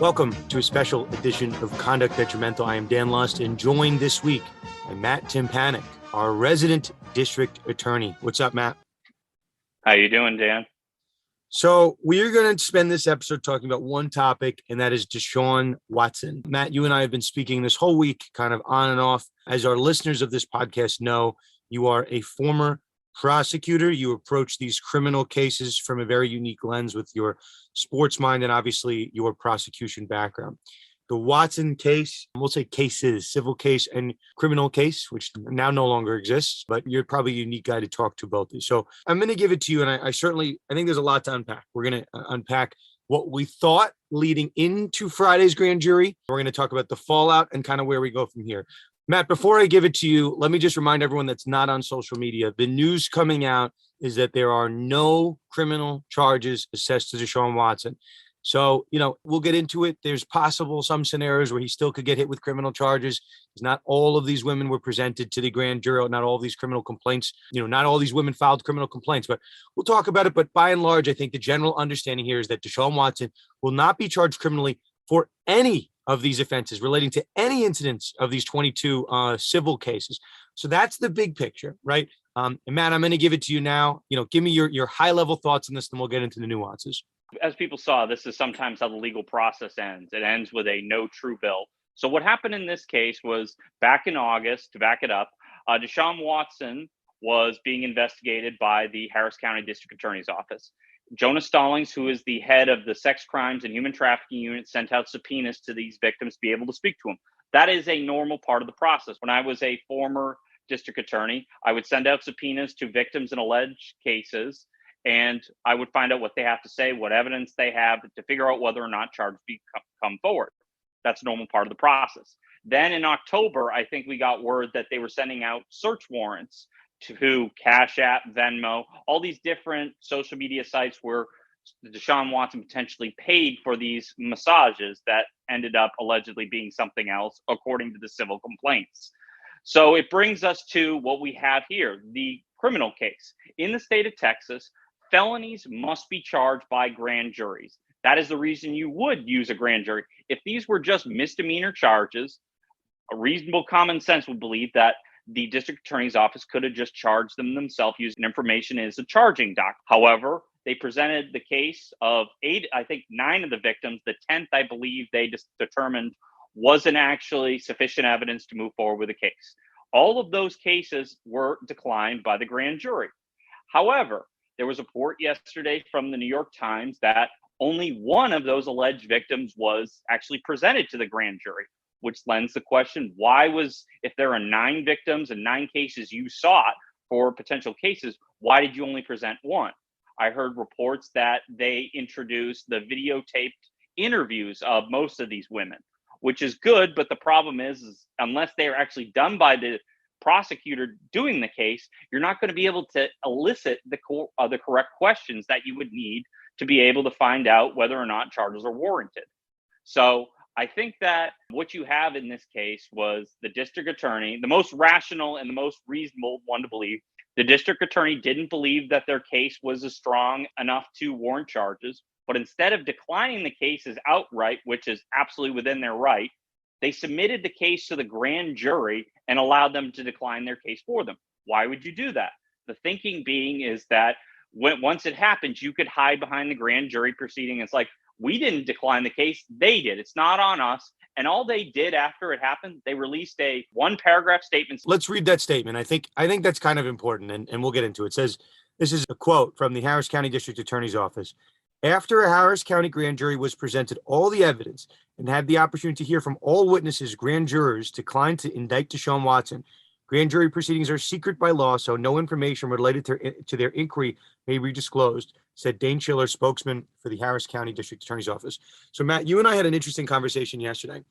Welcome to a special edition of Conduct Detrimental. I am Dan Lust, and joined this week by Matt Tympanick, our resident district attorney. What's up, Matt? How you doing, Dan? So we're going to spend this episode talking about one topic, and that is Deshaun Watson. Matt, you and I have been speaking this whole week kind of on and off. As our listeners of this podcast know, you are a former prosecutor. You approach these criminal cases from a very unique lens with your sports mind and obviously your prosecution background. The Watson case, we'll say cases, civil case and criminal case, which now no longer exists, but you're probably a unique guy to talk to both. So I'm going to give it to you. And I think there's a lot to unpack. We're going to unpack what we thought leading into Friday's grand jury. We're going to talk about the fallout and kind of where we go from here. Matt, before I give it to you, let me just remind everyone that's not on social media. The news coming out is that there are no criminal charges assessed to Deshaun Watson. So, we'll get into it. There's some scenarios where he still could get hit with criminal charges. Not all of these women were presented to the grand jury. Not all of these criminal complaints, not all these women filed criminal complaints, but we'll talk about it. But by and large, I think the general understanding here is that Deshaun Watson will not be charged criminally for any of these offenses relating to any incidents of these 22 civil cases. So that's the big picture, right? And Matt, I'm going to give it to you now. Give me your high level thoughts on this, and we'll get into the nuances. As people saw, this is sometimes how the legal process ends. It ends with a no true bill. So what happened in this case was back in August, to back it up, Deshaun Watson was being investigated by the Harris County District Attorney's Office. Jonah Stallings, who is the head of the sex crimes and human trafficking unit, sent out subpoenas to these victims to be able to speak to them. That is a normal part of the process. When I was a former district attorney, I would send out subpoenas to victims in alleged cases, and I would find out what they have to say, what evidence they have to figure out whether or not charges come forward. That's a normal part of the process. Then in October, I think we got word that they were sending out search warrants to Cash App, Venmo, all these different social media sites where Deshaun Watson potentially paid for these massages that ended up allegedly being something else, according to the civil complaints. So it brings us to what we have here, the criminal case. In the state of Texas, felonies must be charged by grand juries. That is the reason you would use a grand jury. If these were just misdemeanor charges, a reasonable common sense would believe that the district attorney's office could have just charged them themselves using information as a charging doc. However, they presented the case of 9 of the victims. The 10th, I believe, they just determined wasn't actually sufficient evidence to move forward with the case. All of those cases were declined by the grand jury. However, there was a report yesterday from the New York Times that only one of those alleged victims was actually presented to the grand jury, which lends the question, if there are 9 victims and 9 cases you sought for potential cases, why did you only present one? I heard reports that they introduced the videotaped interviews of most of these women, which is good, but the problem is unless they are actually done by the prosecutor doing the case, you're not going to be able to elicit the correct questions that you would need to be able to find out whether or not charges are warranted. So I think that what you have in this case was the district attorney, the most rational and the most reasonable one to believe. The district attorney didn't believe that their case was strong enough to warrant charges, but instead of declining the cases outright, which is absolutely within their right, they submitted the case to the grand jury and allowed them to decline their case for them. Why would you do that? The thinking being is that once it happens, you could hide behind the grand jury proceeding. It's like, we didn't decline the case, they did. It's not on us. And all they did after it happened, they released a 1-paragraph statement. Let's read that statement. I think that's kind of important, and we'll get into it. It says, this is a quote from the Harris County District Attorney's Office. After a Harris County grand jury was presented all the evidence and had the opportunity to hear from all witnesses, grand jurors declined to indict Deshaun Watson. Grand jury proceedings are secret by law, so no information related to their inquiry may be disclosed, said Dane Schiller, spokesman for the Harris County District Attorney's Office. So, Matt, you and I had an interesting conversation yesterday.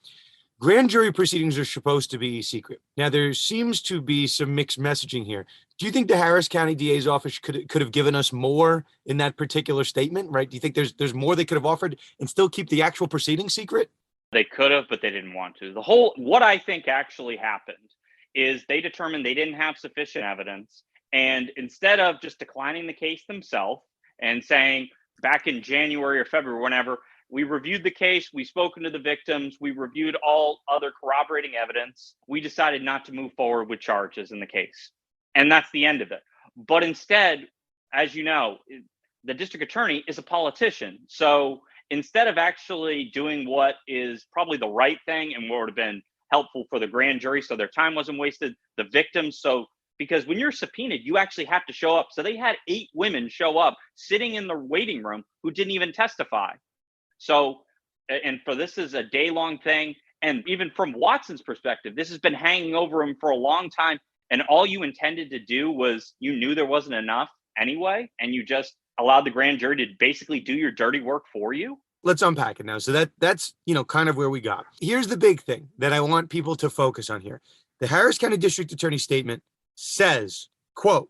Grand jury proceedings are supposed to be secret. Now, there seems to be some mixed messaging here. Do you think the Harris County DA's office could have given us more in that particular statement, right? Do you think there's more they could have offered and still keep the actual proceeding secret? They could have, but they didn't want to. What I think actually happened is they determined they didn't have sufficient evidence. And instead of just declining the case themselves and saying back in January or February, whenever, We reviewed the case. We've spoken to the victims. We reviewed all other corroborating evidence. We decided not to move forward with charges in the case. And that's the end of it. But instead, as you know, the district attorney is a politician. So instead of actually doing what is probably the right thing and what would have been helpful for the grand jury so their time wasn't wasted, the victims, so because when you're subpoenaed, you actually have to show up. So they had 8 women show up sitting in the waiting room who didn't even testify. So, and for this is a day-long thing. And even from Watson's perspective, this has been hanging over him for a long time. And all you intended to do was you knew there wasn't enough anyway, and you just allowed the grand jury to basically do your dirty work for you. Let's unpack it now. So that's, kind of where we got. Here's the big thing that I want people to focus on here. The Harris County District Attorney statement says, quote,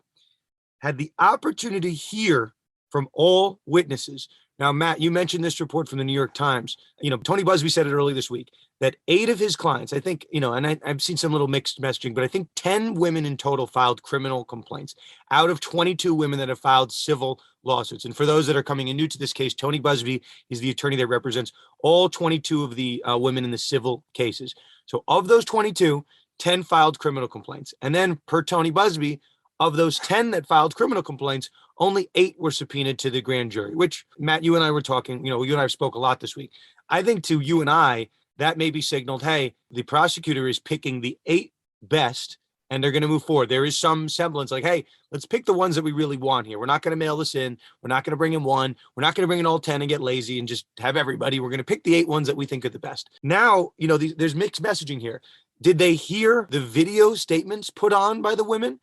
had the opportunity to hear from all witnesses. Now, Matt, you mentioned this report from the New York Times. Tony Busby said it early this week that 8 of his clients, I think, and I've seen some little mixed messaging, but I think 10 women in total filed criminal complaints out of 22 women that have filed civil lawsuits. And for those that are coming in new to this case, Tony Busby is the attorney that represents all 22 of the women in the civil cases. So of those 22, 10 filed criminal complaints. And then per Tony Busby, of those 10 that filed criminal complaints, only 8 were subpoenaed to the grand jury, which, Matt, you and I were talking, you and I spoke a lot this week. I think to you and I, that maybe signaled, hey, the prosecutor is picking the 8 best and they're going to move forward. There is some semblance like, hey, let's pick the ones that we really want here. We're not going to mail this in. We're not going to bring in one. We're not going to bring in all 10 and get lazy and just have everybody. We're going to pick the 8 ones that we think are the best. Now, there's mixed messaging here. Did they hear the video statements put on by the women?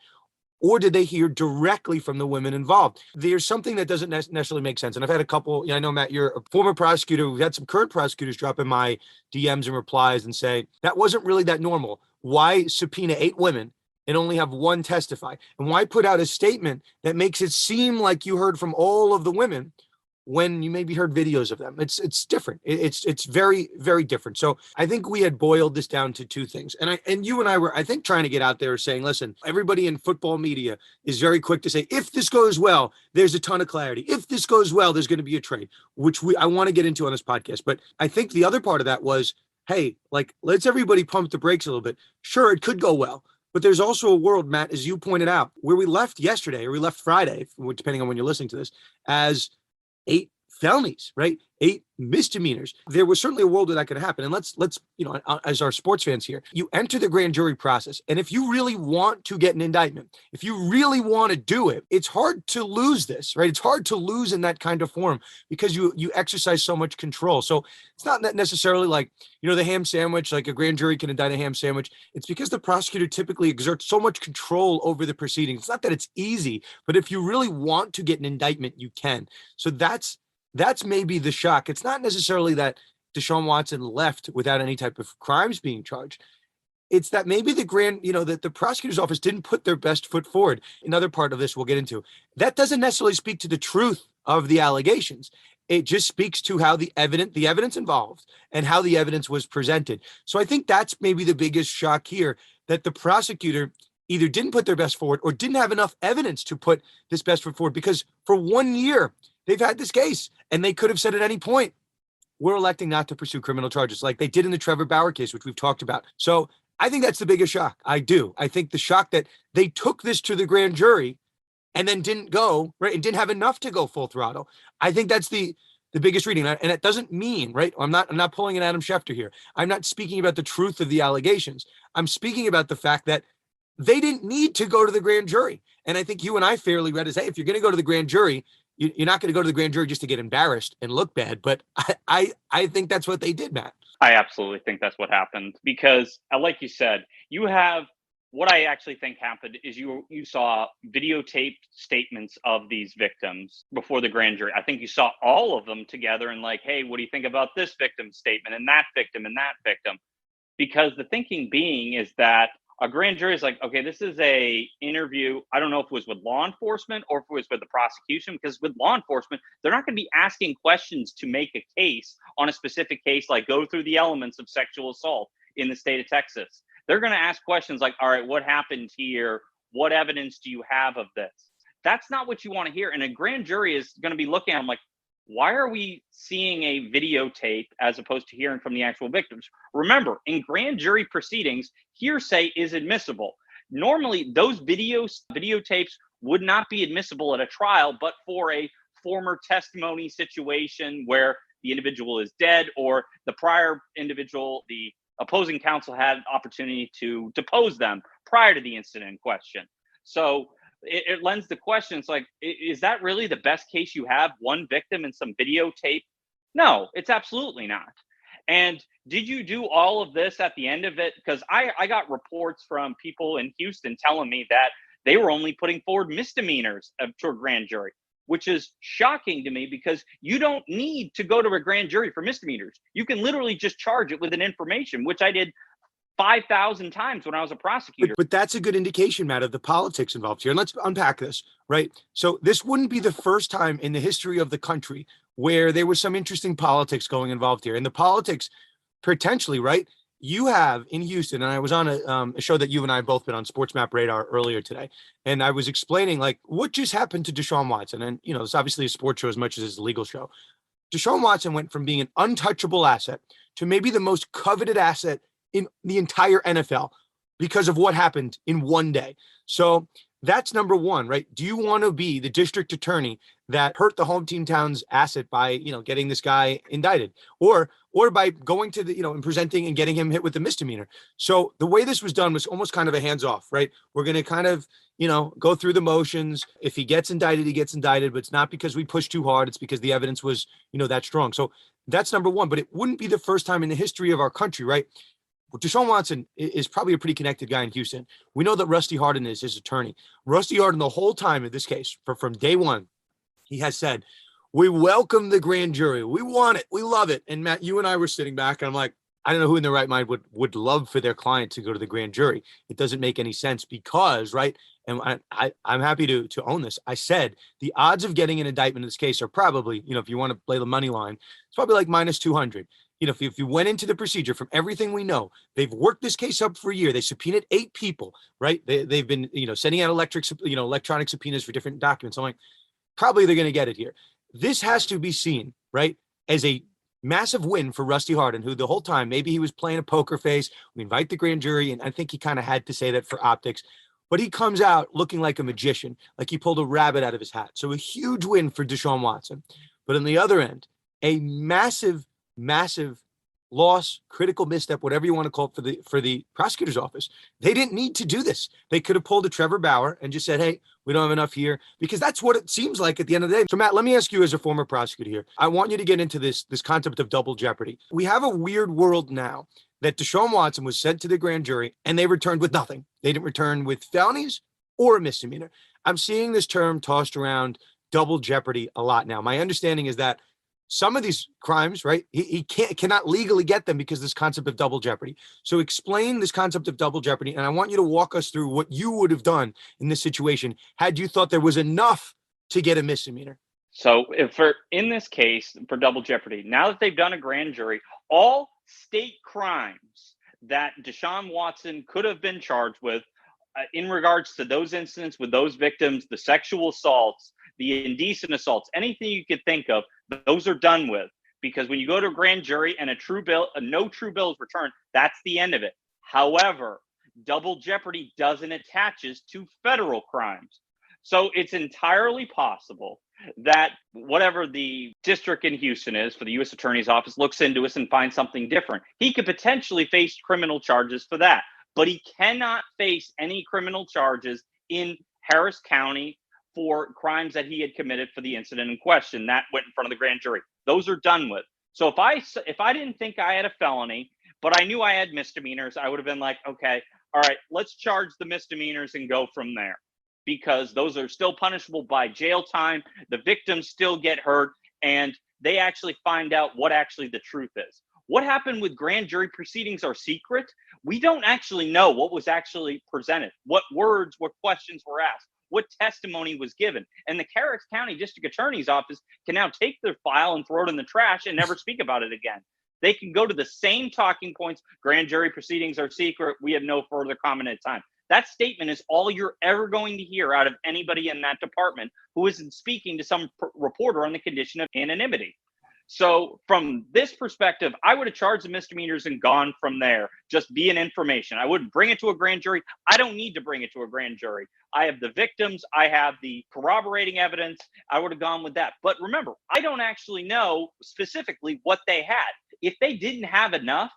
Or did they hear directly from the women involved? There's something that doesn't necessarily make sense. And I've had a couple, I know, Matt, you're a former prosecutor. We've had some current prosecutors drop in my DMs and replies and say, that wasn't really that normal. Why subpoena 8 women and only have 1 testify? And why put out a statement that makes it seem like you heard from all of the women when you maybe heard videos of them? It's different. It's very, very different. So I think we had boiled this down to 2 things. And you and I were, I think, trying to get out there saying, listen, everybody in football media is very quick to say, if this goes well, there's a ton of clarity. If this goes well, there's going to be a trade, which I want to get into on this podcast. But I think the other part of that was, hey, let's everybody pump the brakes a little bit. Sure, it could go well. But there's also a world, Matt, as you pointed out, where we left yesterday or we left Friday, depending on when you're listening to this, as 8 felonies, right? 8 misdemeanors. There was certainly a world where that could happen. And let's, as our sports fans here, you enter the grand jury process. And if you really want to get an indictment, if you really want to do it, it's hard to lose this, right? It's hard to lose in that kind of form because you exercise so much control. So it's not necessarily like, the ham sandwich, like a grand jury can indict a ham sandwich. It's because the prosecutor typically exerts so much control over the proceedings. It's not that it's easy, but if you really want to get an indictment, you can. So that's maybe the shock. It's not necessarily that Deshaun Watson left without any type of crimes being charged. It's that maybe that the prosecutor's office didn't put their best foot forward. Another part of this we'll get into. That doesn't necessarily speak to the truth of the allegations. It just speaks to how the evidence involved and how the evidence was presented. So I think that's maybe the biggest shock here, that the prosecutor either didn't put their best forward or didn't have enough evidence to put this best foot forward, because for 1 year, they've had this case and they could have said at any point, we're electing not to pursue criminal charges like they did in the Trevor Bauer case, which we've talked about. So I think that's the biggest shock. I do. I think the shock that they took this to the grand jury and then didn't go, right, and didn't have enough to go full throttle. I think that's the biggest reading. And it doesn't mean, right, I'm not pulling an Adam Schefter here. I'm not speaking about the truth of the allegations. I'm speaking about the fact that they didn't need to go to the grand jury. And I think you and I fairly read as, hey, if you're going to go to the grand jury, you're not going to go to the grand jury just to get embarrassed and look bad. But I think that's what they did, Matt. I absolutely think that's what happened because, like you said, you have what I actually think happened is you saw videotaped statements of these victims before the grand jury. I think you saw all of them together and like, hey, what do you think about this victim's statement and that victim and that victim? Because the thinking being is that a grand jury is like, okay, this is a interview. I don't know if it was with law enforcement or if it was with the prosecution, because with law enforcement, they're not going to be asking questions to make a case on a specific case, like go through the elements of sexual assault in the state of Texas. They're going to ask questions like, all right, what happened here? What evidence do you have of this? That's not what you want to hear. And a grand jury is going to be looking at them like, why are we seeing a videotape as opposed to hearing from the actual victims? Remember, in grand jury proceedings, hearsay is admissible. Normally, those videotapes would not be admissible at a trial, but for a former testimony situation where the individual is dead or the prior individual, the opposing counsel had an opportunity to depose them prior to the incident in question. So it lends the question. It's like, is that really the best case you have? One victim and some videotape? No, it's absolutely not. And did you do all of this at the end of it? Because I got reports from people in Houston telling me that they were only putting forward misdemeanors to a grand jury, which is shocking to me because you don't need to go to a grand jury for misdemeanors. You can literally just charge it with an information, which I did 5,000 times when I was a prosecutor. But that's a good indication, Matt, of the politics involved here. And let's unpack this, right? So this wouldn't be the first time in the history of the country where there was some interesting politics going involved here. And the politics potentially, right? You have in Houston, and I was on a show that you and I have both been on, Sports Map Radar, earlier today, and I was explaining like what just happened to Deshaun Watson. And it's obviously a sports show as much as it's a legal show. Deshaun Watson went from being an untouchable asset to maybe the most coveted asset in the entire NFL because of what happened in one day. So that's number one, right? Do you want to be the district attorney that hurt the home team town's asset by, getting this guy indicted or by going to the, and presenting and getting him hit with a misdemeanor? So the way this was done was almost kind of a hands off, right? We're going to kind of, go through the motions. If he gets indicted, he gets indicted, but it's not because we pushed too hard. It's because the evidence was, that strong. So that's number one, but it wouldn't be the first time in the history of our country, right? Deshaun Watson is probably a pretty connected guy in Houston. We know that Rusty Hardin is his attorney. Rusty Hardin, the whole time in this case, from day one, he has said, we welcome the grand jury. We want it. We love it. And Matt, you and I were sitting back, and I'm like, I don't know who in their right mind would love for their client to go to the grand jury. It doesn't make any sense because, right, and I'm happy to own this. I said the odds of getting an indictment in this case are probably, if you want to play the money line, it's probably like minus 200. If you went into the procedure, from everything we know, they've worked this case up for a year. They subpoenaed 8 people, right? They've been, sending out electronic subpoenas for different documents. I'm like, probably they're going to get it here. This has to be seen, right, as a massive win for Rusty Hardin, who the whole time, maybe he was playing a poker face. We invite the grand jury, and I think he kind of had to say that for optics. But he comes out looking like a magician, like he pulled a rabbit out of his hat. So a huge win for Deshaun Watson. But on the other end, a massive loss, critical misstep, whatever you want to call it for the prosecutor's office. They didn't need to do this. They could have pulled a Trevor Bauer and just said, hey, we don't have enough here, because that's what it seems like at the end of the day. So Matt, let me ask you as a former prosecutor here. I want you to get into this concept of double jeopardy. We have a weird world now that Deshaun Watson was sent to the grand jury and they returned with nothing. They didn't return with felonies or a misdemeanor. I'm seeing this term tossed around, double jeopardy, a lot now. My understanding is that some of these crimes, right, he cannot legally get them because of this concept of double jeopardy. So explain this concept of double jeopardy, and I want you to walk us through what you would have done in this situation had you thought there was enough to get a misdemeanor. So in this case, for double jeopardy, now that they've done a grand jury, all state crimes that Deshaun Watson could have been charged with in regards to those incidents with those victims, the sexual assaults, the indecent assaults, anything you could think of, those are done with. Because when you go to a grand jury and no true bill is returned, that's the end of it. However, double jeopardy doesn't attaches to federal crimes. So it's entirely possible that whatever the district in Houston is for the U.S. Attorney's Office looks into us and finds something different. He could potentially face criminal charges for that, but he cannot face any criminal charges in Harris County for crimes that he had committed for the incident in question that went in front of the grand jury. Those are done with. So if I didn't think I had a felony, but I knew I had misdemeanors, I would have been like, okay, all right, let's charge the misdemeanors and go from there, because those are still punishable by jail time. The victims still get hurt, and they actually find out what actually the truth is. What happened with grand jury proceedings are secret. We don't actually know what was actually presented, what words, what questions were asked, what testimony was given. And the Harris County District Attorney's Office can now take their file and throw it in the trash and never speak about it again. They can go to the same talking points. Grand jury proceedings are secret. We have no further comment at time. That statement is all you're ever going to hear out of anybody in that department who isn't speaking to some reporter on the condition of anonymity. So from this perspective, I would have charged the misdemeanors and gone from there. Just be an information. I wouldn't bring it to a grand jury. I don't need to bring it to a grand jury. I have the victims. I have the corroborating evidence. I would have gone with that. But remember, I don't actually know specifically what they had. If they didn't have enough,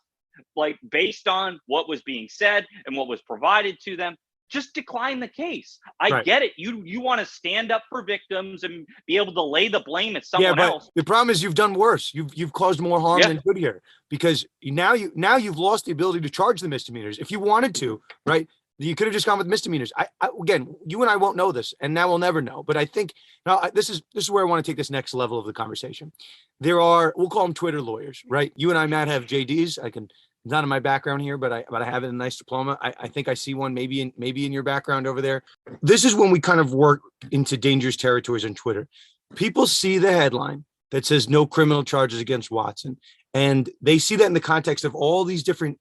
like based on what was being said and what was provided to them, just decline the case. I get it. You want to stand up for victims and be able to lay the blame at someone else. The problem is you've done worse. You've caused more harm than good here, because now you've lost the ability to charge the misdemeanors. If you wanted to, right, you could have just gone with misdemeanors. Again, you and I won't know this, and now we'll never know. But I think now this is where I want to take this next level of the conversation. We'll call them Twitter lawyers, right? You and I, Matt, have JDs. Not in my background here, but I have it in a nice diploma. I think I see one maybe in your background over there. This is when we kind of work into dangerous territories on Twitter. People see the headline that says no criminal charges against Watson, and they see that in the context of all these different,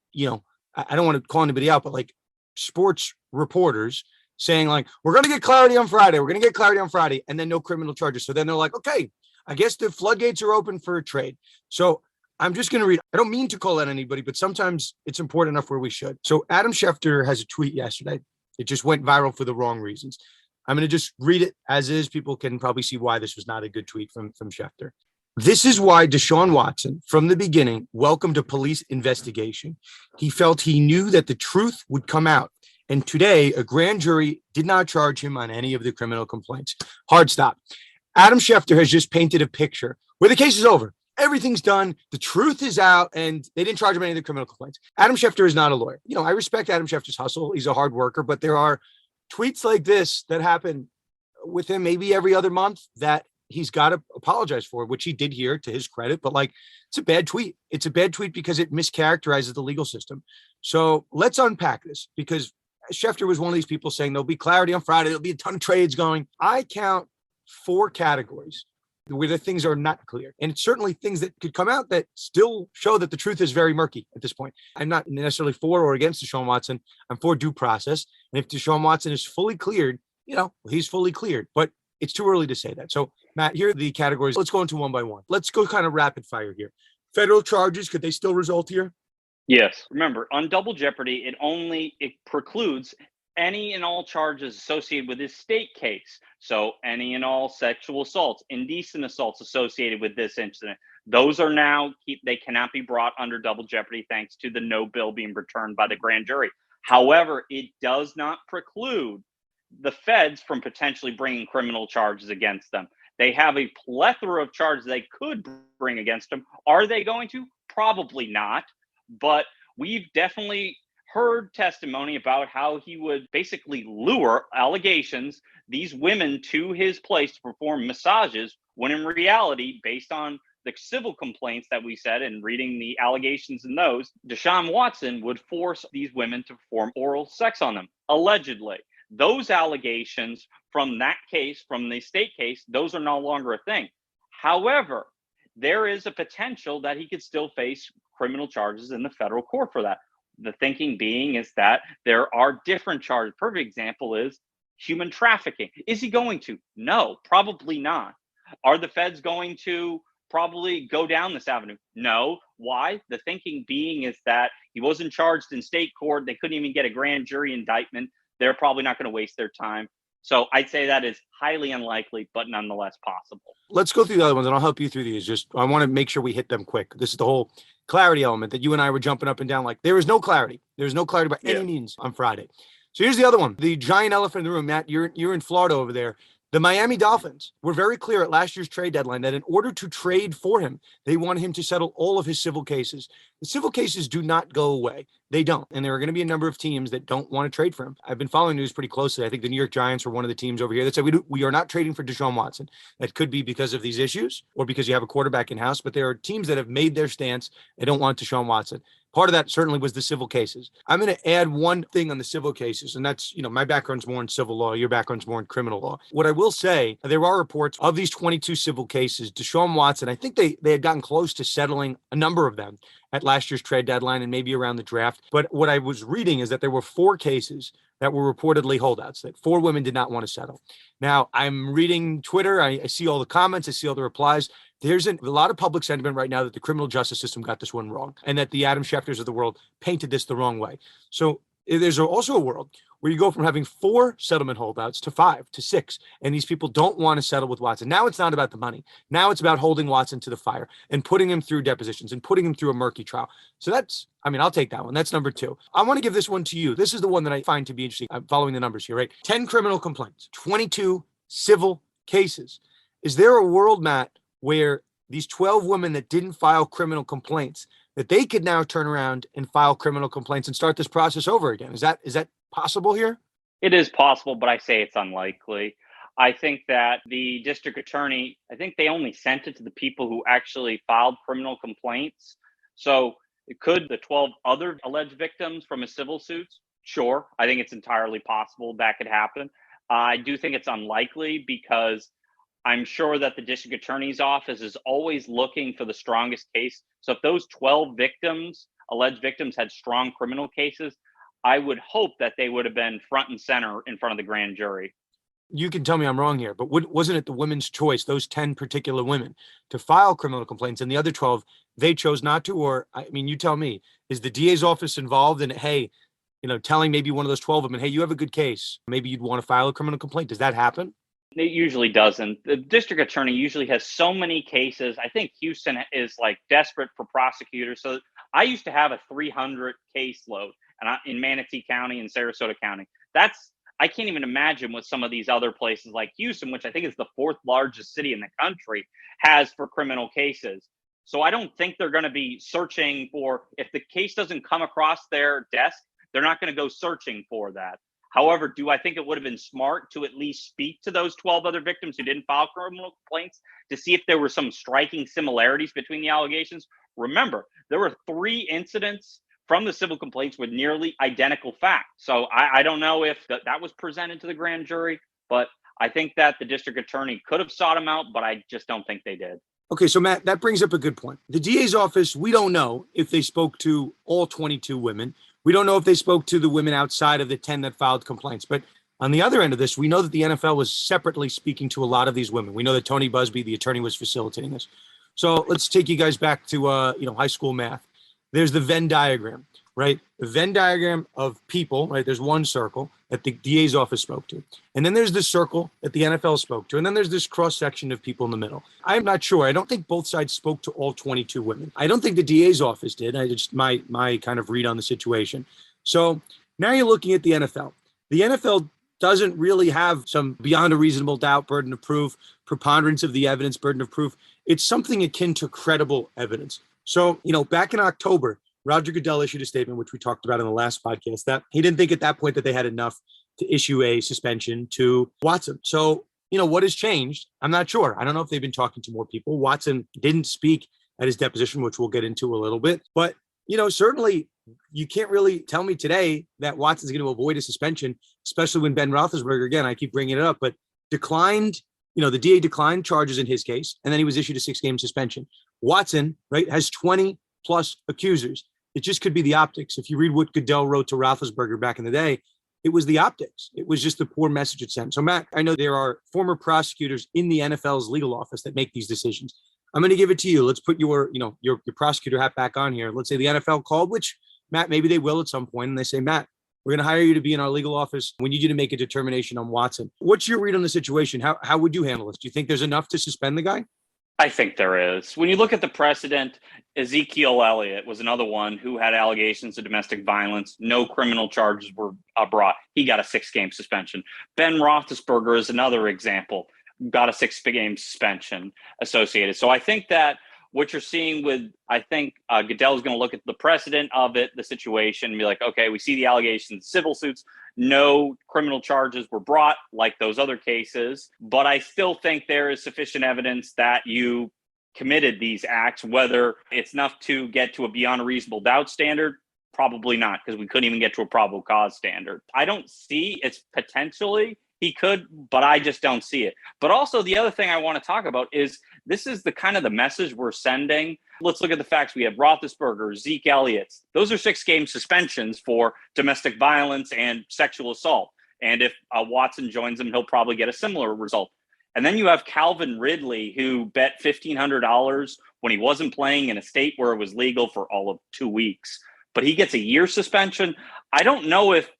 I don't want to call anybody out, but like sports reporters saying like, we're going to get clarity on Friday. We're going to get clarity on Friday, and then no criminal charges. So then they're like, okay, I guess the floodgates are open for a trade. So I'm just going to read. I don't mean to call out anybody, but sometimes it's important enough where we should. So Adam Schefter has a tweet yesterday. It just went viral for the wrong reasons. I'm going to just read it as is. People can probably see why this was not a good tweet from Schefter. This is why Deshaun Watson, from the beginning, welcomed a police investigation. He felt he knew that the truth would come out. And today, a grand jury did not charge him on any of the criminal complaints. Hard stop. Adam Schefter has just painted a picture where the case is over. Everything's done. The truth is out, and they didn't charge him any of the criminal complaints. Adam Schefter is not a lawyer. I respect Adam Schefter's hustle. He's a hard worker, but there are tweets like this that happen with him maybe every other month that he's got to apologize for, which he did here to his credit. But it's a bad tweet. It's a bad tweet because it mischaracterizes the legal system. So let's unpack this, because Schefter was one of these people saying there'll be clarity on Friday. There'll be a ton of trades going. I count 4 categories where the things are not clear. And it's certainly things that could come out that still show that the truth is very murky at this point. I'm not necessarily for or against Deshaun Watson. I'm for due process. And if Deshaun Watson is fully cleared, he's fully cleared. But it's too early to say that. So, Matt, here are the categories. Let's go into one by one. Let's go kind of rapid fire here. Federal charges, could they still result here? Yes. Remember, on double jeopardy, it precludes any and all charges associated with this state case. So any and all sexual assaults, indecent assaults associated with this incident, those are now, they cannot be brought under double jeopardy thanks to the no bill being returned by the grand jury. However, it does not preclude the feds from potentially bringing criminal charges against them. They have a plethora of charges they could bring against them. Are they going to? Probably not. But we've definitely heard testimony about how he would basically lure these women to his place to perform massages, when in reality, based on the civil complaints that we said and reading the allegations in those, Deshaun Watson would force these women to perform oral sex on them, allegedly. Those allegations from that case, from the state case, those are no longer a thing. However, there is a potential that he could still face criminal charges in the federal court for that. The thinking being is that there are different charges. Perfect example is human trafficking. Is he going to? No, probably not. Are the feds going to probably go down this avenue? No. Why? The thinking being is that he wasn't charged in state court. They couldn't even get a grand jury indictment. They're probably not going to waste their time. So I'd say that is highly unlikely, but nonetheless possible. Let's go through the other ones, and I'll help you through these. I want to make sure we hit them quick. This is the whole clarity element that you and I were jumping up and down. Like, there is no clarity. There's no clarity by any means on Friday. So here's the other one. The giant elephant in the room, Matt, you're in Florida over there. The Miami Dolphins were very clear at last year's trade deadline that in order to trade for him, they want him to settle all of his civil cases. The civil cases do not go away. They don't. And there are going to be a number of teams that don't want to trade for him. I've been following news pretty closely. I think the New York Giants are one of the teams over here that said we are not trading for Deshaun Watson. That could be because of these issues or because you have a quarterback in-house, but there are teams that have made their stance. They don't want Deshaun Watson. Part of that certainly was the civil cases. I'm going to add one thing on the civil cases, and that's, my background's more in civil law. Your background's more in criminal law. What I will say, there are reports of these 22 civil cases. Deshaun Watson, I think they had gotten close to settling a number of them at last year's trade deadline and maybe around the draft. But what I was reading is that there were 4 cases that were reportedly holdouts, that 4 women did not want to settle. Now, I'm reading Twitter. I see all the comments. I see all the replies. There's a lot of public sentiment right now that the criminal justice system got this one wrong and that the Adam Schefters of the world painted this the wrong way. So there's also a world where you go from having 4 settlement holdouts to 5 to 6, and these people don't want to settle with Watson. Now it's not about the money. Now it's about holding Watson to the fire and putting him through depositions and putting him through a murky trial. So I'll take that one. That's number 2. I want to give this one to you. This is the one that I find to be interesting. I'm following the numbers here, right? 10 criminal complaints, 22 civil cases. Is there a world, Matt, where these 12 women that didn't file criminal complaints, that they could now turn around and file criminal complaints and start this process over again? Is that possible here? It is possible, but I say it's unlikely. I think that the district attorney, I think they only sent it to the people who actually filed criminal complaints. So could the 12 other alleged victims from his civil suits? Sure. I think it's entirely possible that could happen. I do think it's unlikely because I'm sure that the district attorney's office is always looking for the strongest case. So if those 12 victims, alleged victims, had strong criminal cases, I would hope that they would have been front and center in front of the grand jury. You can tell me I'm wrong here, but wasn't it the women's choice, those 10 particular women, to file criminal complaints, and the other 12, they chose not to? Or, I mean, you tell me, is the DA's office involved in, hey, telling maybe one of those 12 women, hey, you have a good case, maybe you'd want to file a criminal complaint? Does that happen? It usually doesn't. The district attorney usually has so many cases. I think Houston is like desperate for prosecutors. So I used to have a 300 caseload in Manatee County and Sarasota County. I can't even imagine what some of these other places like Houston, which I think is the 4th largest city in the country, has for criminal cases. So I don't think they're going to be searching for, if the case doesn't come across their desk, they're not going to go searching for that. However, do I think it would have been smart to at least speak to those 12 other victims who didn't file criminal complaints to see if there were some striking similarities between the allegations? Remember, there were 3 incidents from the civil complaints with nearly identical facts. So I don't know if that was presented to the grand jury, but I think that the district attorney could have sought them out, but I just don't think they did. Okay, so Matt, that brings up a good point. The DA's office, we don't know if they spoke to all 22 women. We don't know if they spoke to the women outside of the 10 that filed complaints. But on the other end of this, we know that the NFL was separately speaking to a lot of these women. We know that Tony Busby, the attorney, was facilitating this. So let's take you guys back to high school math. There's the Venn diagram, right? The Venn diagram of people, right? There's one circle that the DA's office spoke to. And then there's this circle that the NFL spoke to. And then there's this cross section of people in the middle. I'm not sure. I don't think both sides spoke to all 22 women. I don't think the DA's office did. I just my kind of read on the situation. So now you're looking at the NFL. The NFL doesn't really have some beyond a reasonable doubt burden of proof, preponderance of the evidence burden of proof. It's something akin to credible evidence. So, back in October, Roger Goodell issued a statement, which we talked about in the last podcast, that he didn't think at that point that they had enough to issue a suspension to Watson. So, what has changed? I'm not sure. I don't know if they've been talking to more people. Watson didn't speak at his deposition, which we'll get into a little bit. But, certainly you can't really tell me today that Watson's going to avoid a suspension, especially when Ben Roethlisberger, again, I keep bringing it up, but declined, the DA declined charges in his case, and then he was issued a 6-game suspension. Watson, right, has 20 plus accusers. It just could be the optics. If you read what Goodell wrote to Roethlisberger back in the day, it was the optics. It was just the poor message it sent. So, Matt, I know there are former prosecutors in the NFL's legal office that make these decisions. I'm going to give it to you. Let's put your prosecutor hat back on here. Let's say the NFL called, which, Matt, maybe they will at some point, and they say, Matt, we're going to hire you to be in our legal office. We need you to make a determination on Watson. What's your read on the situation? How would you handle this? Do you think there's enough to suspend the guy? I think there is. When you look at the precedent, Ezekiel Elliott was another one who had allegations of domestic violence. No criminal charges were brought. He got a 6-game suspension. Ben Roethlisberger is another example. Got a 6-game suspension associated. So I think that what you're seeing with, Goodell is going to look at the precedent of it, the situation, and be like, okay, we see the allegations, civil suits, no criminal charges were brought like those other cases, but I still think there is sufficient evidence that you committed these acts. Whether it's enough to get to a beyond a reasonable doubt standard, probably not, because we couldn't even get to a probable cause standard. I don't see it's potentially he could, but I just don't see it. But also the other thing I want to talk about is this is the kind of the message we're sending Let's look at the facts. We have Roethlisberger, Zeke Elliott. Those are 6-game suspensions for domestic violence and sexual assault. And if Watson joins him, he'll probably get a similar result. And then you have Calvin Ridley, who bet $1,500 when he wasn't playing in a state where it was legal for all of 2 weeks. But he gets a year suspension. I don't know if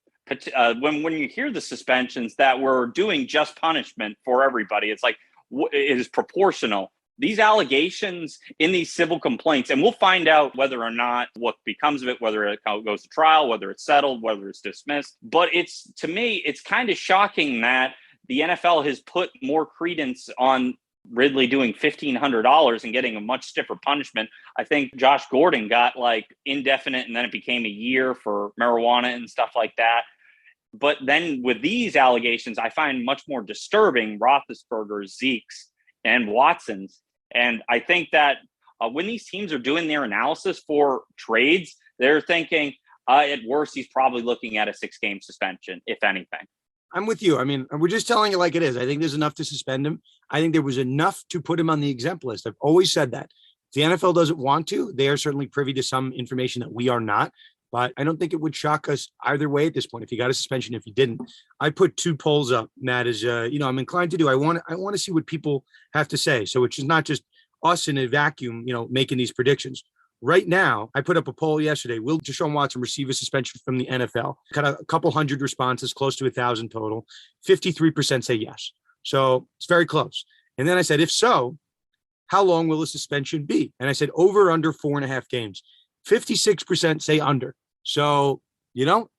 when you hear the suspensions that we're doing just punishment for everybody, it's like it is proportional. These allegations in these civil complaints, and we'll find out whether or not what becomes of it, whether it goes to trial, whether it's settled, whether it's dismissed. But to me, it's kind of shocking that the NFL has put more credence on Ridley doing $1,500 and getting a much stiffer punishment. I think Josh Gordon got like indefinite, and then it became a year for marijuana and stuff like that. But then with these allegations, I find much more disturbing Roethlisberger's, Zeke's, and Watson's. And I think that when these teams are doing their analysis for trades, they're thinking at worst, he's probably looking at a 6-game suspension, if anything. I'm with you. I mean, we're just telling it like it is. I think there's enough to suspend him. I think there was enough to put him on the exempt list. I've always said that. If the NFL doesn't want to, they are certainly privy to some information that we are not. But I don't think it would shock us either way at this point. If you got a suspension, if you didn't, I put 2 polls up, Matt, as I'm inclined to do. I want to see what people have to say. So it's not just us in a vacuum, making these predictions. Right now, I put up a poll yesterday. Will Deshaun Watson receive a suspension from the NFL? Got a couple hundred responses, close to 1,000 total. 53% say yes. So it's very close. And then I said, if so, how long will the suspension be? And I said over under 4.5 games. 56% say under. So,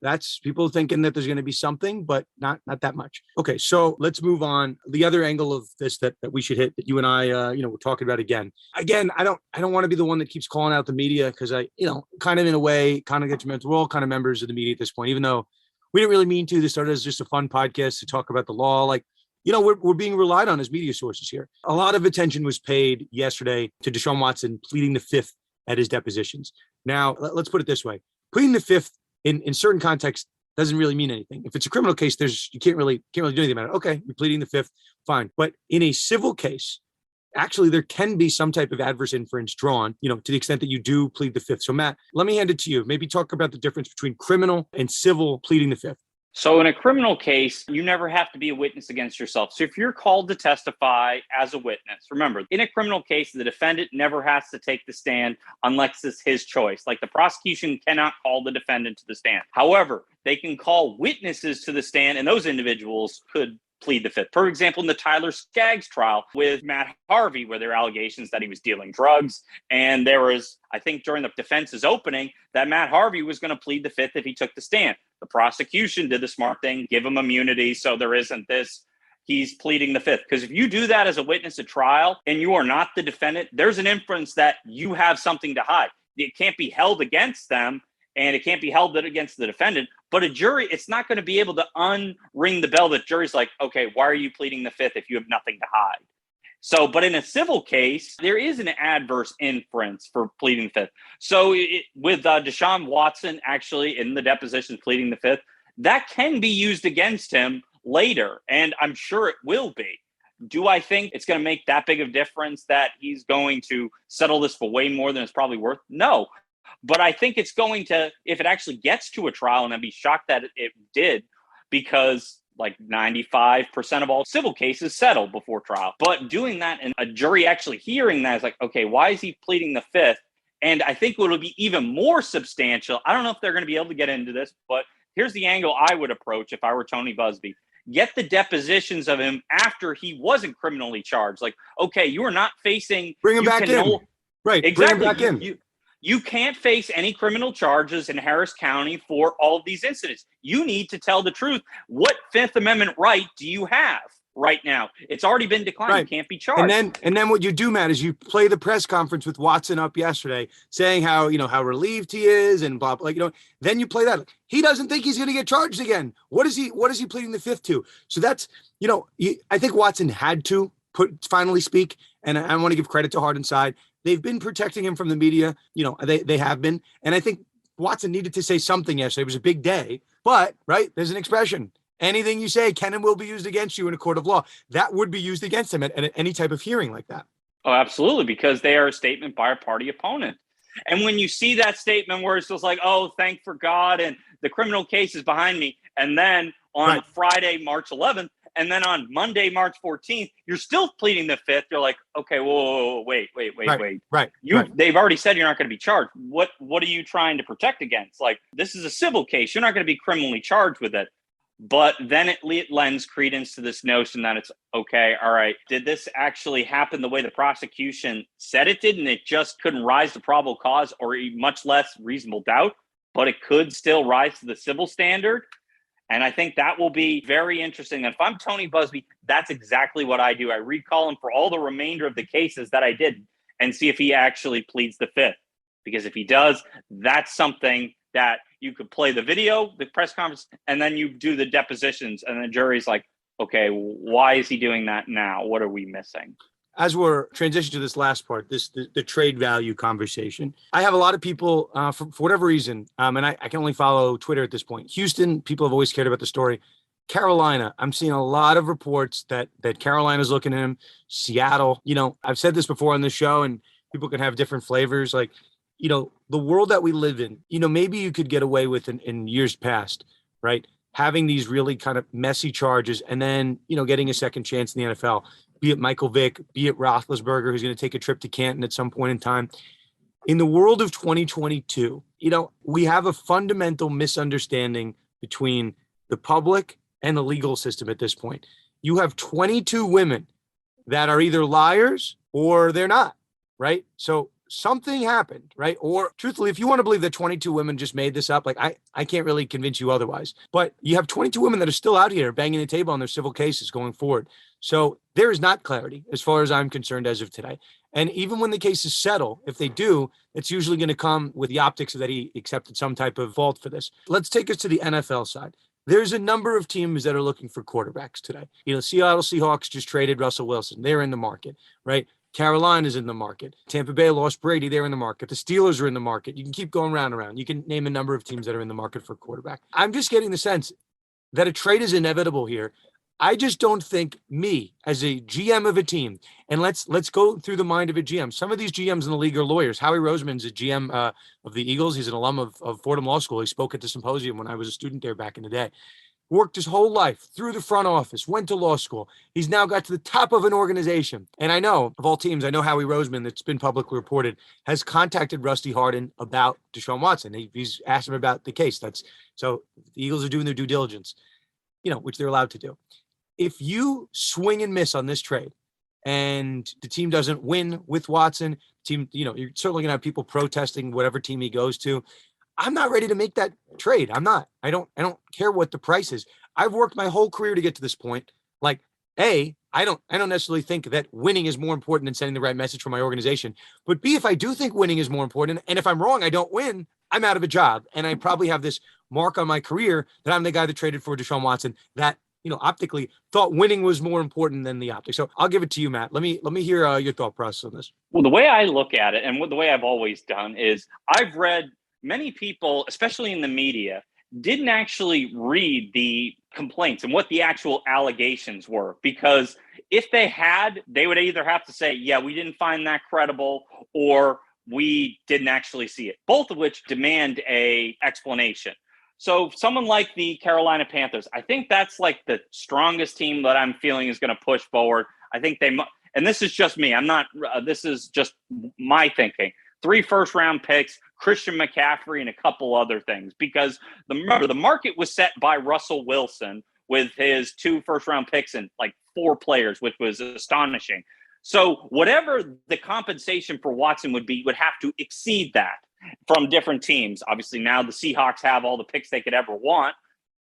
that's people thinking that there's going to be something, but not that much. Okay, so let's move on. The other angle of this that we should hit, that you and I, we're talking about again. Again, I don't want to be the one that keeps calling out the media because I, kind of in a way, kind of gets mental. We're all kind of members of the media at this point, even though we didn't really mean to. This started as just a fun podcast to talk about the law. Like, we're being relied on as media sources here. A lot of attention was paid yesterday to Deshaun Watson pleading the fifth at his depositions. Now, let's put it this way. Pleading the fifth in certain contexts doesn't really mean anything. If it's a criminal case, you can't really do anything about it. Okay, you're pleading the fifth, fine. But in a civil case, actually there can be some type of adverse inference drawn, to the extent that you do plead the fifth. So Matt, let me hand it to you. Maybe talk about the difference between criminal and civil pleading the fifth. So in a criminal case, you never have to be a witness against yourself. So if you're called to testify as a witness, remember, in a criminal case, the defendant never has to take the stand unless it's his choice. Like the prosecution cannot call the defendant to the stand. However, they can call witnesses to the stand, and those individuals could plead the fifth. For example, in the Tyler Skaggs trial with Matt Harvey, where there were allegations that he was dealing drugs. And there was, I think during the defense's opening, that Matt Harvey was going to plead the fifth if he took the stand. The prosecution did the smart thing, give him immunity. So there isn't this, he's pleading the fifth. Because if you do that as a witness at trial and you are not the defendant, there's an inference that you have something to hide. It can't be held against them. And it can't be held against the defendant. But a jury, it's not going to be able to unring the bell. The jury's like, okay, why are you pleading the fifth if you have nothing to hide? So, but in a civil case, there is an adverse inference for pleading the fifth. So with Deshaun Watson actually in the deposition pleading the fifth, that can be used against him later. And I'm sure it will be. Do I think it's going to make that big of a difference that he's going to settle this for way more than it's probably worth? No. But I think it's going to, if it actually gets to a trial, and I'd be shocked that it did, because like 95% of all civil cases settle before trial. But doing that and a jury actually hearing that is like, okay, why is he pleading the fifth? And I think it'll be even more substantial. I don't know if they're going to be able to get into this, but here's the angle I would approach if I were Tony Busby. Get the depositions of him after he wasn't criminally charged. Like, okay, you are not facing... Bring him back in. Right, exactly. Bring him back in. You can't face any criminal charges in Harris County for all of these incidents. You need to tell the truth. What Fifth Amendment right do you have right now? It's already been declined. Right. You can't be charged. And then what you do, Matt, is you play the press conference with Watson up yesterday saying how relieved he is and blah, blah, then you play that. He doesn't think he's going to get charged again. What is he pleading the fifth to? So that's, I think Watson had to finally speak. And I want to give credit to Hardenside. They've been protecting him from the media. They have been. And I think Watson needed to say something yesterday. It was a big day. But, right, there's an expression. Anything you say can and will be used against you in a court of law. That would be used against him at any type of hearing like that. Oh, absolutely, because they are a statement by a party opponent. And when you see that statement where it's just like, oh, thank for God, and the criminal case is behind me, and then on Right. Friday, March 11th, and then on Monday, March 14th, you're still pleading the fifth. You're like, okay, whoa, wait. Right. They've already said you're not going to be charged. What are you trying to protect against? Like, this is a civil case. You're not going to be criminally charged with it. But then it lends credence to this notion that it's okay, all right, did this actually happen the way the prosecution said it did, and it just couldn't rise to probable cause or much less reasonable doubt, but it could still rise to the civil standard? And I think that will be very interesting. And if I'm Tony Busby, that's exactly what I do. I recall him for all the remainder of the cases that I did and see if he actually pleads the fifth. Because if he does, that's something that you could play the video, the press conference, and then you do the depositions, and the jury's like, okay, why is he doing that now? What are we missing? As we're transitioning to this last part, the trade value conversation, I have a lot of people for whatever reason, and I can only follow Twitter at this point. Houston, people have always cared about the story. Carolina, I'm seeing a lot of reports that Carolina's looking at him. Seattle, I've said this before on the show, and people can have different flavors. Like, the world that we live in, maybe you could get away with in years past, right? Having these really kind of messy charges and then, getting a second chance in the NFL, be it Michael Vick, be it Roethlisberger, who's going to take a trip to Canton at some point in time. In the world of 2022, we have a fundamental misunderstanding between the public and the legal system at this point. You have 22 women that are either liars or they're not, right? So something happened, right? Or truthfully, if you want to believe that 22 women just made this up, like I can't really convince you otherwise. But you have 22 women that are still out here banging the table on their civil cases going forward. So there is not clarity as far as I'm concerned as of today. And even when the cases settle, if they do, it's usually going to come with the optics that he accepted some type of fault for this. Let's take us to the NFL side. There's a number of teams that are looking for quarterbacks today. Seattle Seahawks just traded Russell Wilson. They're in the market, right? Carolina's in the market. Tampa Bay lost Brady. They're in the market. The Steelers are in the market. You can keep going round and round. You can name a number of teams that are in the market for quarterback. I'm just getting the sense that a trade is inevitable here. I just don't think me as a GM of a team, and let's go through the mind of a GM. Some of these GMs in the league are lawyers. Howie Roseman's a GM of the Eagles. He's an alum of Fordham Law School. He spoke at the symposium when I was a student there back in the day. Worked his whole life through the front office, went to law school. He's now got to the top of an organization. And I know, of all teams, I know Howie Roseman, that's been publicly reported, has contacted Rusty Hardin about Deshaun Watson. He's asked him about the case. So the Eagles are doing their due diligence, which they're allowed to do. If you swing and miss on this trade and the team doesn't win with Watson, you're certainly going to have people protesting whatever team he goes to. I'm not ready to make that trade. I'm not. I don't care what the price is. I've worked my whole career to get to this point. Like, I don't necessarily think that winning is more important than sending the right message from my organization. But B, if I do think winning is more important, and if I'm wrong, I don't win, I'm out of a job. And I probably have this mark on my career that I'm the guy that traded for Deshaun Watson that, optically thought winning was more important than the optics. So I'll give it to you, Matt. Let me hear your thought process on this. Well, the way I look at it, and the way I've always done, is I've read many people, especially in the media, didn't actually read the complaints and what the actual allegations were. Because if they had, they would either have to say, yeah, we didn't find that credible, or we didn't actually see it, both of which demand a explanation. So someone like the Carolina Panthers, I think that's like the strongest team that I'm feeling is going to push forward. I think and this is just me. This is just my thinking. 3 first-round picks, Christian McCaffrey, and a couple other things. Because remember, the market was set by Russell Wilson with his 2 first-round picks and like 4 players, which was astonishing. So whatever the compensation for Watson would have to exceed that from different teams. Obviously, now the Seahawks have all the picks they could ever want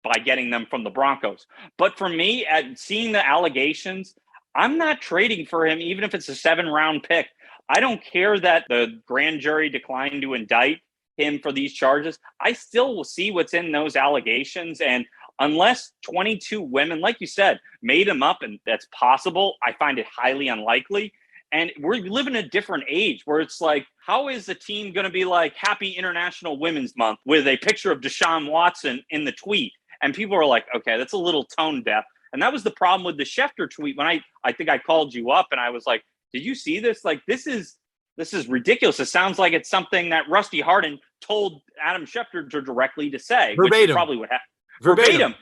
by getting them from the Broncos. But for me, at seeing the allegations, I'm not trading for him, even if it's a 7-round pick. I don't care that the grand jury declined to indict him for these charges. I still will see what's in those allegations. And unless 22 women, like you said, made him up, and that's possible, I find it highly unlikely. And we live in a different age where it's like, how is the team going to be like Happy International Women's Month with a picture of Deshaun Watson in the tweet? And people are like, okay, that's a little tone deaf. And that was the problem with the Schefter tweet when I think I called you up and I was like, did you see this? Like, this is ridiculous. It sounds like it's something that Rusty Hardin told Adam Schefter directly to say, verbatim. Which he probably would have. Verbatim.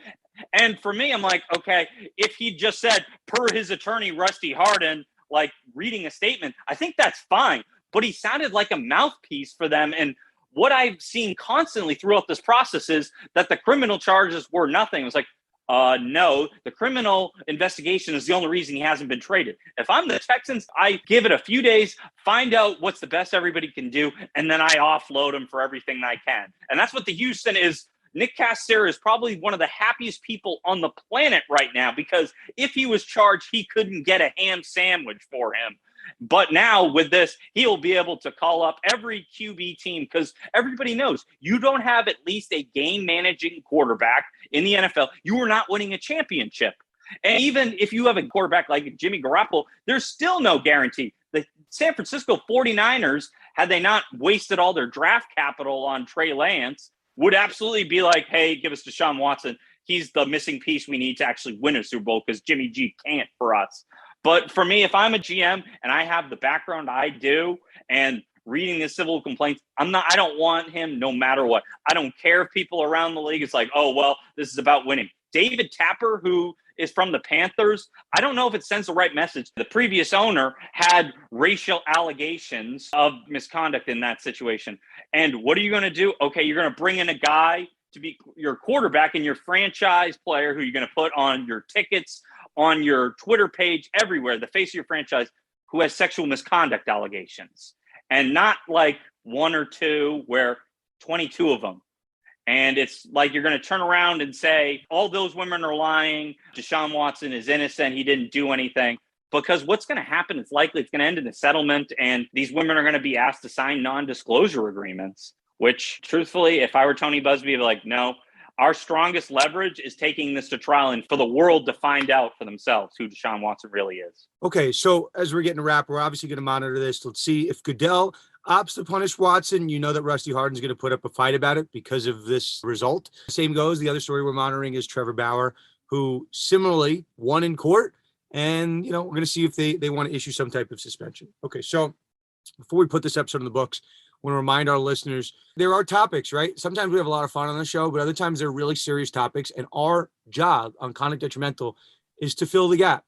And for me, I'm like, okay, if he just said, per his attorney, Rusty Hardin, like reading a statement, I think that's fine. But he sounded like a mouthpiece for them. And what I've seen constantly throughout this process is that the criminal charges were nothing. It was like, no, the criminal investigation is the only reason he hasn't been traded. If I'm the Texans, I give it a few days, find out what's the best everybody can do, and then I offload him for everything I can. And that's what the Houston is. Nick Cassera is probably one of the happiest people on the planet right now, because if he was charged, he couldn't get a ham sandwich for him. But now with this, he'll be able to call up every QB team, because everybody knows you don't have at least a game managing quarterback in the NFL, you are not winning a championship. And even if you have a quarterback like Jimmy Garoppolo, there's still no guarantee. The San Francisco 49ers, had they not wasted all their draft capital on Trey Lance, would absolutely be like, hey, give us Deshaun Watson. He's the missing piece we need to actually win a Super Bowl, because Jimmy G can't for us. But for me, if I'm a GM and I have the background I do and reading the civil complaints, I don't want him no matter what. I don't care if people around the league is like, oh, well, this is about winning. David Tapper, who is from the Panthers, I don't know if it sends the right message. The previous owner had racial allegations of misconduct in that situation. And what are you going to do? Okay, you're going to bring in a guy to be your quarterback and your franchise player who you're going to put on your tickets, on your Twitter page, everywhere, the face of your franchise, who has sexual misconduct allegations. And not like one or two, where 22 of them. And it's like you're going to turn around and say, all those women are lying. Deshaun Watson is innocent. He didn't do anything. Because what's going to happen, it's likely it's going to end in a settlement, and these women are going to be asked to sign non-disclosure agreements, which, truthfully, if I were Tony Buzbee, I'd be like, no, our strongest leverage is taking this to trial and for the world to find out for themselves who Deshaun Watson really is. Okay, so as we're getting to wrap, we're obviously going to monitor this. Let's see if Goodell opts to punish Watson. You know that Rusty Hardin's going to put up a fight about it because of this result. Same goes. The other story we're monitoring is Trevor Bauer, who similarly won in court. And, we're going to see if they want to issue some type of suspension. Okay, so before we put this episode in the books, I want to remind our listeners, there are topics, right? Sometimes we have a lot of fun on the show, but other times they're really serious topics. And our job on Conduct Detrimental is to fill the gap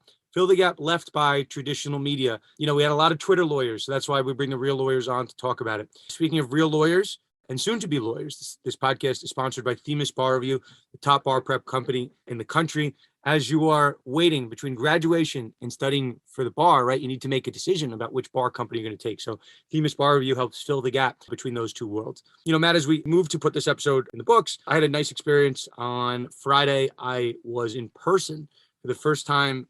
left by traditional media. We had a lot of Twitter lawyers, so that's why we bring the real lawyers on to talk about it. Speaking of real lawyers and soon to be lawyers, this podcast is sponsored by Themis Bar Review, the top bar prep company in the country. As you are waiting between graduation and studying for the bar, right, you need to make a decision about which bar company you're going to take. So Themis Bar Review helps fill the gap between those two worlds. Matt, as we move to put this episode in the books, I had a nice experience on Friday. I was in person for the first time,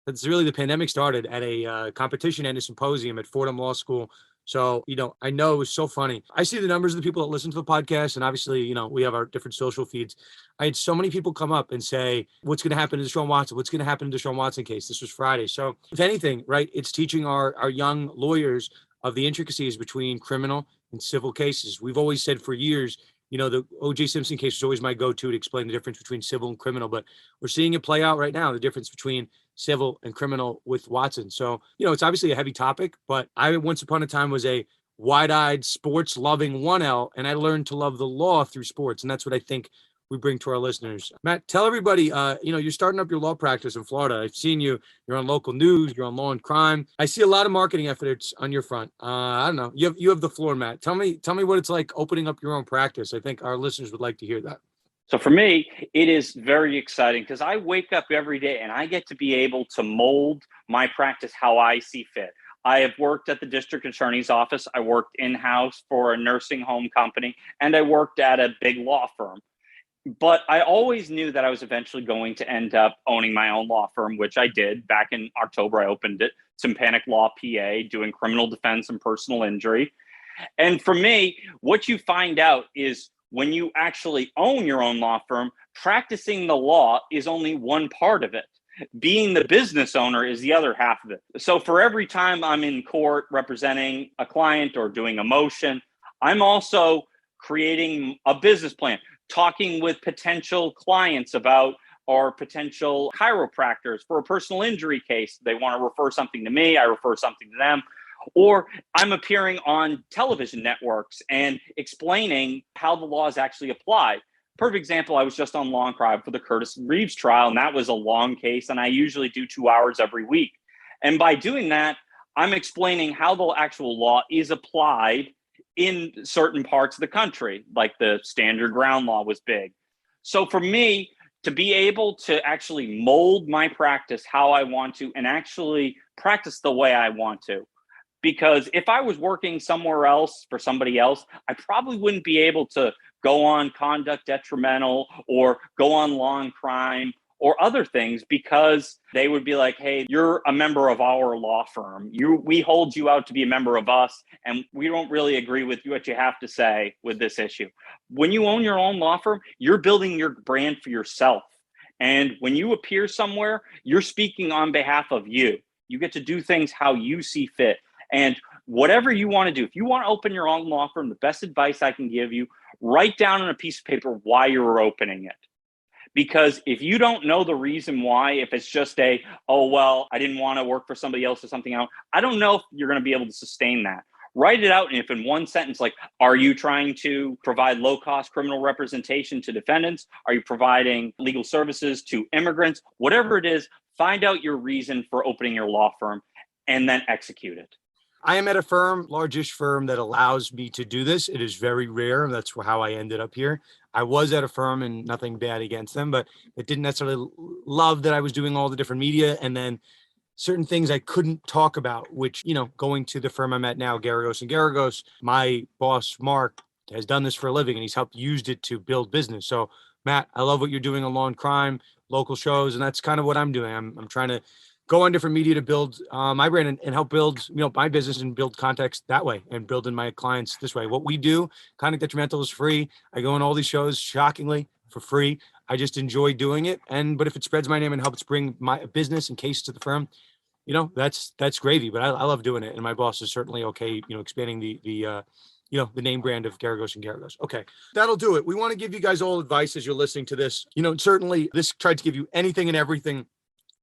since the pandemic started, at a competition and a symposium at Fordham Law School. So, I know it was so funny. I see the numbers of the people that listen to the podcast, and obviously, we have our different social feeds. I had so many people come up and say, what's going to happen to Deshaun Watson? What's going to happen to Deshaun Watson case? This was Friday. So if anything, right, it's teaching our young lawyers of the intricacies between criminal and civil cases. We've always said for years, the O.J. Simpson case was always my go-to to explain the difference between civil and criminal, but we're seeing it play out right now, the difference between civil and criminal with Watson. So, it's obviously a heavy topic, but I once upon a time was a wide-eyed sports loving 1L, and I learned to love the law through sports. And that's what I think we bring to our listeners. Matt, tell everybody, you're starting up your law practice in Florida. I've seen you're on local news, you're on Law and Crime. I see a lot of marketing efforts on your front. I don't know. You have the floor, Matt. Tell me what it's like opening up your own practice. I think our listeners would like to hear that. So for me, it is very exciting because I wake up every day and I get to be able to mold my practice how I see fit. I have worked at the district attorney's office. I worked in-house for a nursing home company, and I worked at a big law firm. But I always knew that I was eventually going to end up owning my own law firm, which I did. Back in October, I opened it, Tympanick Law PA, doing criminal defense and personal injury. And for me, what you find out is when you actually own your own law firm, practicing the law is only one part of it. Being the business owner is the other half of it. So for every time I'm in court representing a client or doing a motion, I'm also creating a business plan, talking with potential clients about are potential chiropractors for a personal injury case. They want to refer something to me, I refer something to them. Or I'm appearing on television networks and explaining how the law is actually applied. Perfect example, I was just on Law and Crime for the Curtis Reeves trial, and that was a long case, and I usually do 2 hours every week. And by doing that, I'm explaining how the actual law is applied in certain parts of the country, like the standard ground law was big. So for me, to be able to actually mold my practice how I want to and actually practice the way I want to. Because if I was working somewhere else for somebody else, I probably wouldn't be able to go on conduct detrimental or go on law and crime or other things, because they would be like, hey, you're a member of our law firm. We hold you out to be a member of us, and we don't really agree with what you have to say with this issue. When you own your own law firm, you're building your brand for yourself. And when you appear somewhere, you're speaking on behalf of you. You get to do things how you see fit. And whatever you want to do, if you want to open your own law firm, the best advice I can give you, write down on a piece of paper why you're opening it. Because if you don't know the reason why, if it's just oh, well, I didn't want to work for somebody else or something else, I don't know if you're going to be able to sustain that. Write it out. And if in one sentence, like, are you trying to provide low-cost criminal representation to defendants? Are you providing legal services to immigrants? Whatever it is, find out your reason for opening your law firm and then execute it. I am at a firm, largish firm, that allows me to do this. It is very rare. That's how I ended up here. I was at a firm, and nothing bad against them, but it didn't necessarily love that I was doing all the different media. And then certain things I couldn't talk about, which, going to the firm I'm at now, Garagos and Garagos, my boss, Mark, has done this for a living, and he's used it to build business. So, Matt, I love what you're doing on Law and Crime, local shows, and that's kind of what I'm doing. I'm trying to go on different media to build my brand and help build, my business and build context that way and building my clients this way. What we do, Conduct Detrimental, is free. I go on all these shows, shockingly, for free. I just enjoy doing it. But if it spreads my name and helps bring my business and case to the firm, that's gravy. But I love doing it. And my boss is certainly okay, expanding the name brand of Garagos and Garagos. Okay, that'll do it. We want to give you guys all advice as you're listening to this. Certainly this tried to give you anything and everything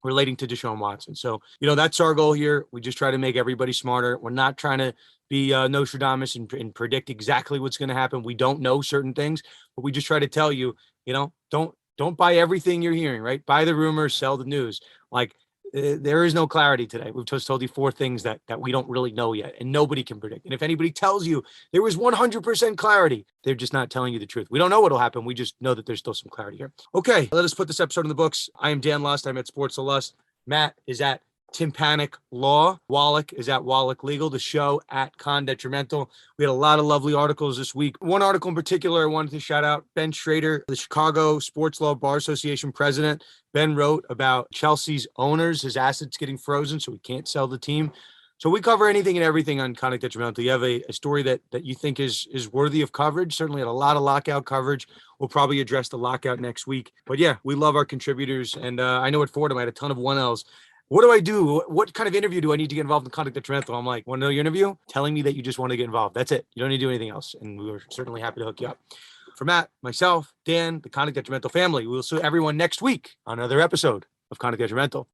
relating to Deshaun Watson. So, that's our goal here. We just try to make everybody smarter. We're not trying to be Nostradamus and predict exactly what's going to happen. We don't know certain things, but we just try to tell you, don't buy everything you're hearing, right? Buy the rumors, sell the news. Like, there is no clarity today. We've just told you 4 things that we don't really know yet, and nobody can predict. And if anybody tells you there was 100% clarity, they're just not telling you the truth. We don't know what'll happen. We just know that there's still some clarity here. Okay, let us put this episode in the books. I am Dan Lust. I'm at Sports of Lust. Matt is at Tympanick Law. Wallach is at Wallach Legal. The show at Con Detrimental. We had a lot of lovely articles this week. One article in particular I wanted to shout out. Ben Schrader, the Chicago Sports Law Bar Association president. Ben wrote about Chelsea's owners, his assets getting frozen, so he can't sell the team. So we cover anything and everything on Conduct Detrimental. You have a story that you think is worthy of coverage. Certainly had a lot of lockout coverage. We'll probably address the lockout next week. But yeah, we love our contributors. And I know at Fordham I had a ton of 1Ls. What do I do? What kind of interview do I need to get involved in Conduct Detrimental? I'm like, want to know your interview? Telling me that you just want to get involved. That's it. You don't need to do anything else. And we were certainly happy to hook you up. For Matt, myself, Dan, the Conduct Detrimental family, we will see everyone next week on another episode of Conduct Detrimental.